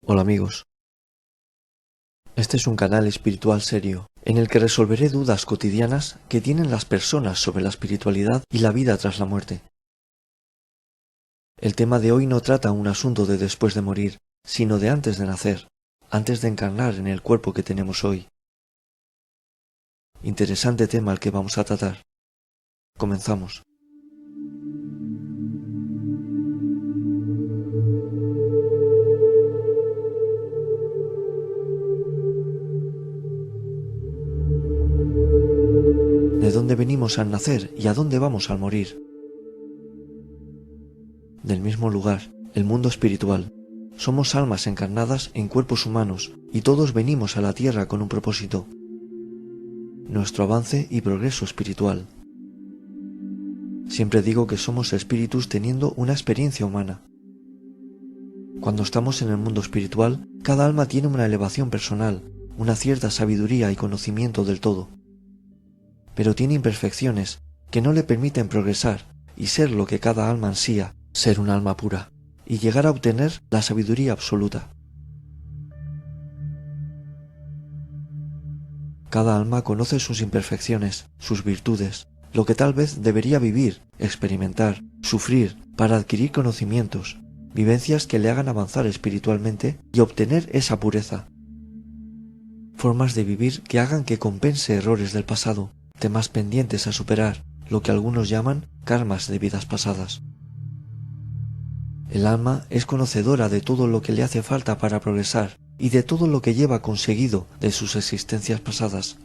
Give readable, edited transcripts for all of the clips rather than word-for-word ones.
Hola amigos, este es un canal espiritual serio, en el que resolveré dudas cotidianas que tienen las personas sobre la espiritualidad y la vida tras la muerte. El tema de hoy no trata un asunto de después de morir, sino de antes de nacer, antes de encarnar en el cuerpo que tenemos hoy. Interesante tema el que vamos a tratar. Comenzamos. ¿De dónde venimos al nacer y a dónde vamos al morir? Del mismo lugar, el mundo espiritual. Somos almas encarnadas en cuerpos humanos y todos venimos a la tierra con un propósito: nuestro avance y progreso espiritual. Siempre digo que somos espíritus teniendo una experiencia humana. Cuando estamos en el mundo espiritual, cada alma tiene una elevación personal, una cierta sabiduría y conocimiento del todo. Pero tiene imperfecciones que no le permiten progresar y ser lo que cada alma ansía, ser un alma pura, y llegar a obtener la sabiduría absoluta. Cada alma conoce sus imperfecciones, sus virtudes, lo que tal vez debería vivir, experimentar, sufrir para adquirir conocimientos, vivencias que le hagan avanzar espiritualmente y obtener esa pureza. Formas de vivir que hagan que compense errores del pasado, temas pendientes a superar, lo que algunos llaman karmas de vidas pasadas. El alma es conocedora de todo lo que le hace falta para progresar y de todo lo que lleva conseguido de sus existencias pasadas.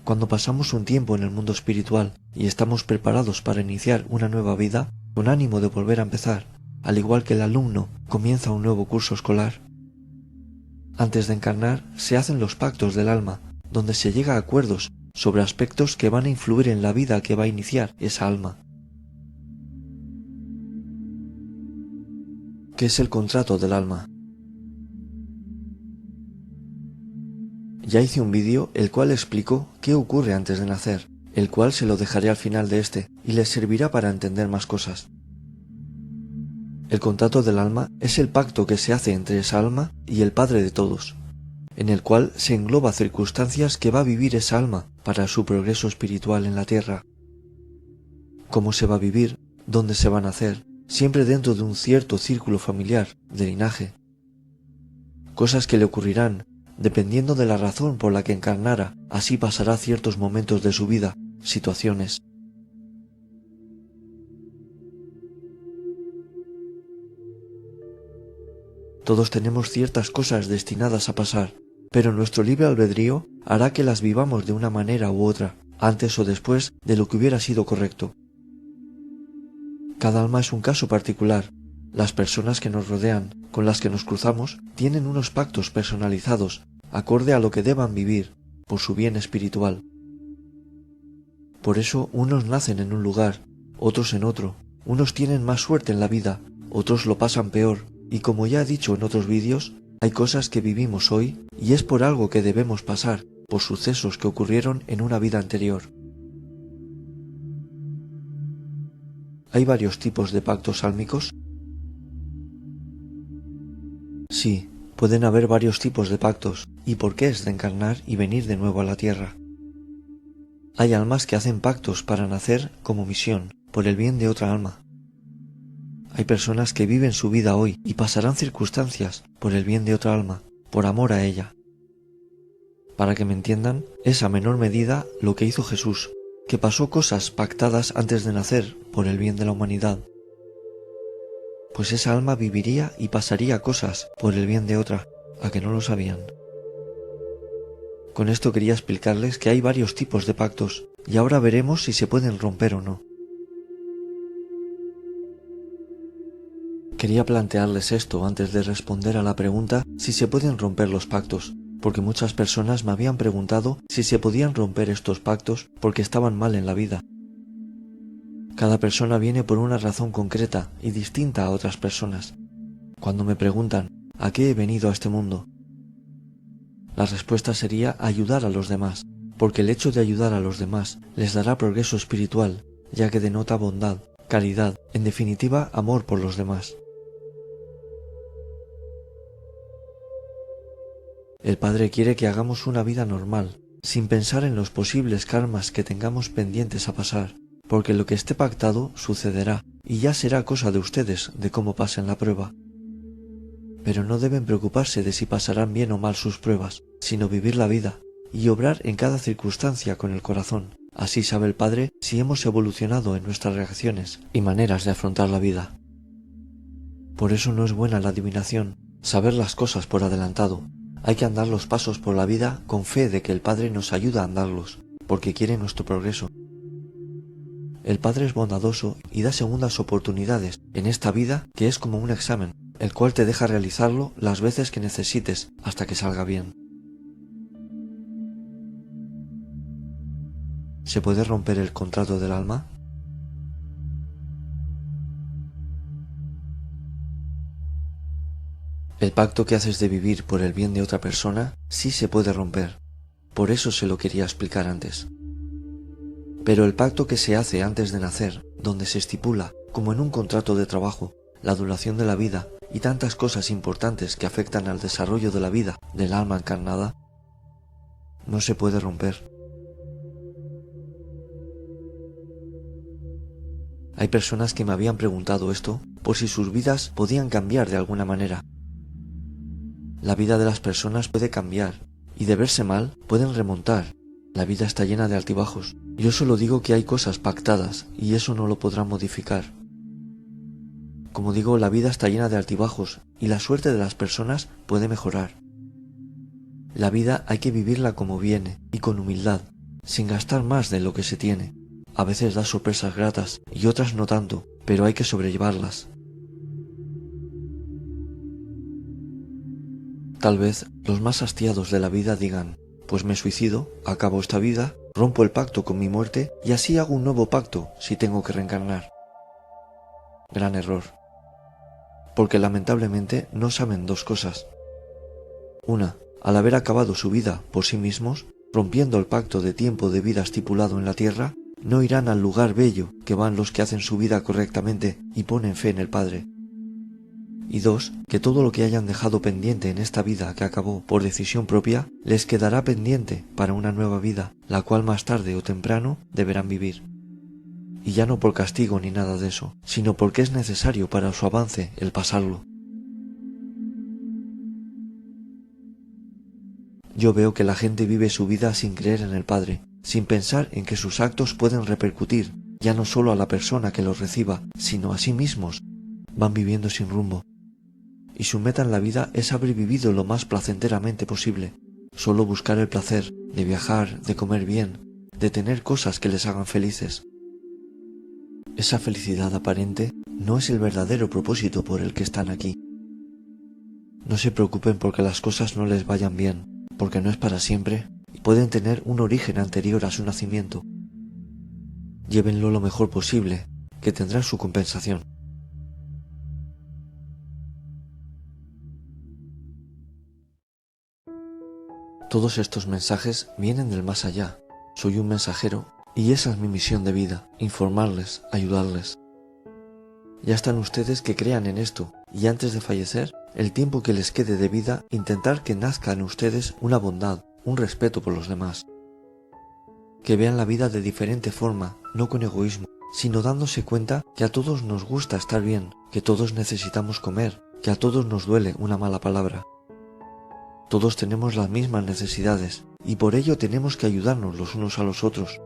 Cuando pasamos un tiempo en el mundo espiritual y estamos preparados para iniciar una nueva vida, con ánimo de volver a empezar, al igual que el alumno comienza un nuevo curso escolar, antes de encarnar se hacen los pactos del alma, donde se llega a acuerdos sobre aspectos que van a influir en la vida que va a iniciar esa alma. ¿Qué es el contrato del alma? Ya hice un vídeo el cual explicó qué ocurre antes de nacer, el cual se lo dejaré al final de este y les servirá para entender más cosas. El contrato del alma es el pacto que se hace entre esa alma y el Padre de todos, en el cual se engloba circunstancias que va a vivir esa alma para su progreso espiritual en la tierra. Cómo se va a vivir, dónde se va a nacer, siempre dentro de un cierto círculo familiar, de linaje. Cosas que le ocurrirán, dependiendo de la razón por la que encarnara, así pasará ciertos momentos de su vida, situaciones. Todos tenemos ciertas cosas destinadas a pasar, pero nuestro libre albedrío hará que las vivamos de una manera u otra, antes o después de lo que hubiera sido correcto. Cada alma es un caso particular. Las personas que nos rodean, con las que nos cruzamos, tienen unos pactos personalizados, acorde a lo que deban vivir, por su bien espiritual. Por eso unos nacen en un lugar, otros en otro, unos tienen más suerte en la vida, otros lo pasan peor, y como ya he dicho en otros vídeos, hay cosas que vivimos hoy y es por algo que debemos pasar, por sucesos que ocurrieron en una vida anterior. ¿Hay varios tipos de pactos sálmicos? Sí, pueden haber varios tipos de pactos, y por qué es de encarnar y venir de nuevo a la tierra. Hay almas que hacen pactos para nacer como misión, por el bien de otra alma. Hay personas que viven su vida hoy y pasarán circunstancias por el bien de otra alma, por amor a ella. Para que me entiendan, es a menor medida lo que hizo Jesús, que pasó cosas pactadas antes de nacer por el bien de la humanidad. Pues esa alma viviría y pasaría cosas por el bien de otra, a que no lo sabían. Con esto quería explicarles que hay varios tipos de pactos, y ahora veremos si se pueden romper o no. Quería plantearles esto antes de responder a la pregunta si se pueden romper los pactos, porque muchas personas me habían preguntado si se podían romper estos pactos porque estaban mal en la vida. Cada persona viene por una razón concreta y distinta a otras personas. Cuando me preguntan ¿a qué he venido a este mundo?, la respuesta sería ayudar a los demás, porque el hecho de ayudar a los demás les dará progreso espiritual, ya que denota bondad, caridad, en definitiva amor por los demás. El Padre quiere que hagamos una vida normal, sin pensar en los posibles karmas que tengamos pendientes a pasar, porque lo que esté pactado sucederá, y ya será cosa de ustedes de cómo pasen la prueba. Pero no deben preocuparse de si pasarán bien o mal sus pruebas, sino vivir la vida y obrar en cada circunstancia con el corazón. Así sabe el Padre si hemos evolucionado en nuestras reacciones y maneras de afrontar la vida. Por eso no es buena la adivinación, saber las cosas por adelantado. Hay que andar los pasos por la vida con fe de que el Padre nos ayuda a andarlos, porque quiere nuestro progreso. El Padre es bondadoso y da segundas oportunidades en esta vida que es como un examen, el cual te deja realizarlo las veces que necesites hasta que salga bien. ¿Se puede romper el contrato del alma? El pacto que haces de vivir por el bien de otra persona sí se puede romper. Por eso se lo quería explicar antes. Pero el pacto que se hace antes de nacer, donde se estipula, como en un contrato de trabajo, la duración de la vida y tantas cosas importantes que afectan al desarrollo de la vida del alma encarnada, no se puede romper. Hay personas que me habían preguntado esto por si sus vidas podían cambiar de alguna manera. La vida de las personas puede cambiar y de verse mal pueden remontar. La vida está llena de altibajos. Yo solo digo que hay cosas pactadas y eso no lo podrán modificar. Como digo, la vida está llena de altibajos y la suerte de las personas puede mejorar. La vida hay que vivirla como viene y con humildad, sin gastar más de lo que se tiene. A veces da sorpresas gratas y otras no tanto, pero hay que sobrellevarlas. Tal vez los más hastiados de la vida digan, pues me suicido, acabo esta vida, rompo el pacto con mi muerte y así hago un nuevo pacto si tengo que reencarnar. Gran error. Porque lamentablemente no saben dos cosas. Una, al haber acabado su vida por sí mismos, rompiendo el pacto de tiempo de vida estipulado en la tierra, no irán al lugar bello que van los que hacen su vida correctamente y ponen fe en el Padre. Y dos, que todo lo que hayan dejado pendiente en esta vida que acabó por decisión propia, les quedará pendiente para una nueva vida, la cual más tarde o temprano deberán vivir. Y ya no por castigo ni nada de eso, sino porque es necesario para su avance el pasarlo. Yo veo que la gente vive su vida sin creer en el Padre, sin pensar en que sus actos pueden repercutir, ya no solo a la persona que los reciba, sino a sí mismos. Van viviendo sin rumbo. Y su meta en la vida es haber vivido lo más placenteramente posible, solo buscar el placer de viajar, de comer bien, de tener cosas que les hagan felices. Esa felicidad aparente no es el verdadero propósito por el que están aquí. No se preocupen porque las cosas no les vayan bien, porque no es para siempre y pueden tener un origen anterior a su nacimiento. Llévenlo lo mejor posible, que tendrán su compensación. Todos estos mensajes vienen del más allá. Soy un mensajero y esa es mi misión de vida, informarles, ayudarles. Ya están ustedes que crean en esto y antes de fallecer, el tiempo que les quede de vida, intentar que nazca en ustedes una bondad, un respeto por los demás. Que vean la vida de diferente forma, no con egoísmo, sino dándose cuenta que a todos nos gusta estar bien, que todos necesitamos comer, que a todos nos duele una mala palabra. Todos tenemos las mismas necesidades y por ello tenemos que ayudarnos los unos a los otros.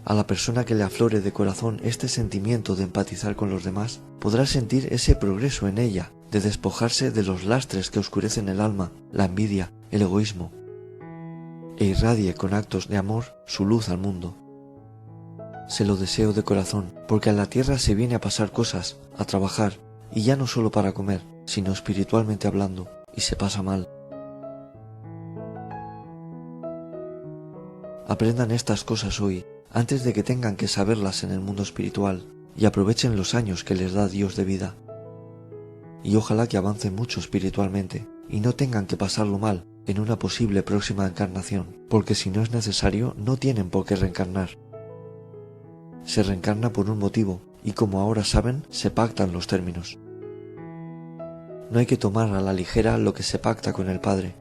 A la persona que le aflore de corazón este sentimiento de empatizar con los demás, podrá sentir ese progreso en ella, de despojarse de los lastres que oscurecen el alma, la envidia, el egoísmo, e irradie con actos de amor su luz al mundo. Se lo deseo de corazón, porque a la tierra se viene a pasar cosas, a trabajar, y ya no solo para comer, sino espiritualmente hablando, y se pasa mal. Aprendan estas cosas hoy, antes de que tengan que saberlas en el mundo espiritual, y aprovechen los años que les da Dios de vida. Y ojalá que avancen mucho espiritualmente, y no tengan que pasarlo mal en una posible próxima encarnación, porque si no es necesario, no tienen por qué reencarnar. Se reencarna por un motivo, y como ahora saben, se pactan los términos. No hay que tomar a la ligera lo que se pacta con el Padre.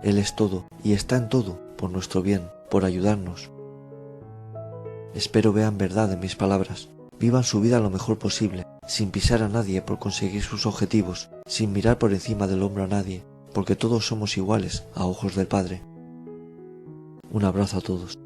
Él es todo y está en todo por nuestro bien, por ayudarnos. Espero vean verdad en mis palabras, vivan su vida lo mejor posible, sin pisar a nadie por conseguir sus objetivos, sin mirar por encima del hombro a nadie, porque todos somos iguales a ojos del Padre. Un abrazo a todos.